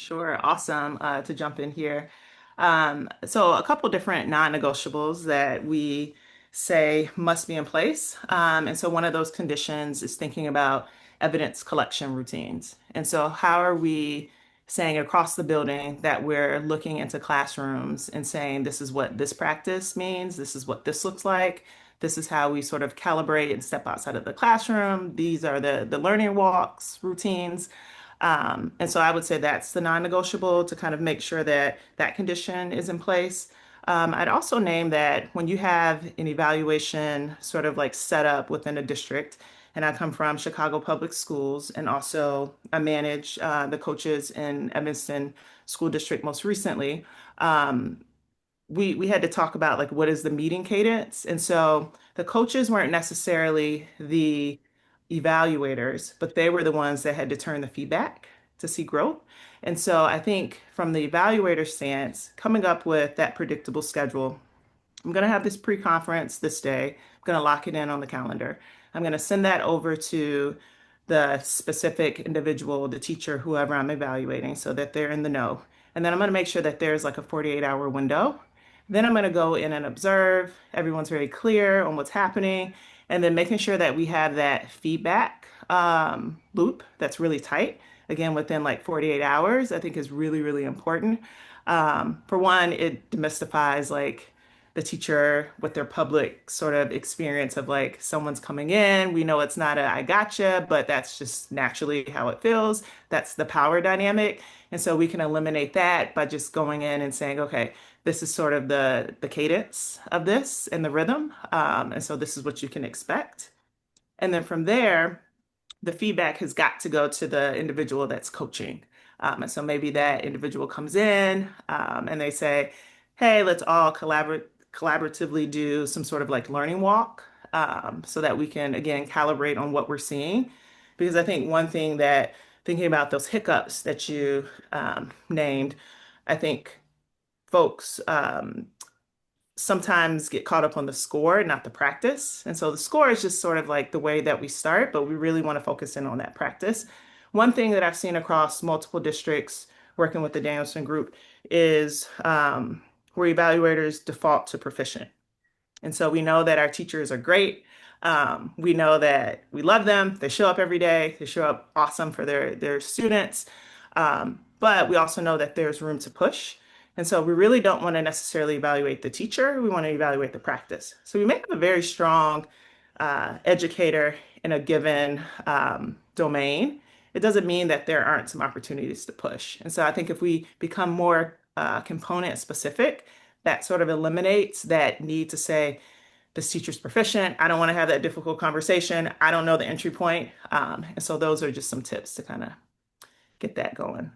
Sure, awesome to jump in here. So a couple different non-negotiables that we say must be in place. And so one of those conditions is thinking about evidence collection routines. And so how are we saying across the building that we're looking into classrooms and saying this is what this practice means, this is what this looks like, this is how we sort of calibrate and step outside of the classroom. These are the learning walks, routines. And so I would say that's the non-negotiable to kind of make sure that that condition is in place. I'd also name that when you have an evaluation sort of like set up within a district, and I come from Chicago Public Schools, and also I manage the coaches in Evanston School District most recently. Um, we had to talk about like what is the meeting cadence. And so the coaches weren't necessarily the evaluators, but they were the ones that had to turn the feedback to see growth. And so I think from the evaluator stance, coming up with that predictable schedule, I'm going to have this pre-conference this day. I'm going to lock it in on the calendar. I'm going to send that over to the specific individual, the teacher, whoever I'm evaluating, so that they're in the know. And then I'm going to make sure that there's like a 48-hour window. Then I'm going to go in and observe. Everyone's very clear on what's happening. And then making sure that we have that feedback loop that's really tight. Again, within like 48 hours, I think is really, really important. For one, it demystifies like the teacher with their public sort of experience of like someone's coming in. We know it's not a I gotcha, but that's just naturally how it feels. That's the power dynamic. And so we can eliminate that by just going in and saying, okay, this is sort of the cadence of this and the rhythm. And so this is what you can expect. And then from there, the feedback has got to go to the individual that's coaching. And so maybe that individual comes in and they say, hey, let's all collaboratively do some sort of like learning walk so that we can, again, calibrate on what we're seeing. Because I think one thing that thinking about those hiccups that you named, I think folks sometimes get caught up on the score, not the practice. And so the score is just sort of like the way that we start, but we really want to focus in on that practice. One thing that I've seen across multiple districts working with the Danielson group is where evaluators default to proficient. And so we know that our teachers are great. We know that we love them. They show up every day. They show up awesome for their students. But we also know that there's room to push. And so we really don't want to necessarily evaluate the teacher. We want to evaluate the practice. So we make a very strong educator in a given domain. It doesn't mean that there aren't some opportunities to push. And so I think if we become more component specific, that sort of eliminates that need to say, this teacher's proficient. I don't want to have that difficult conversation. I don't know the entry point. And so those are just some tips to kind of get that going.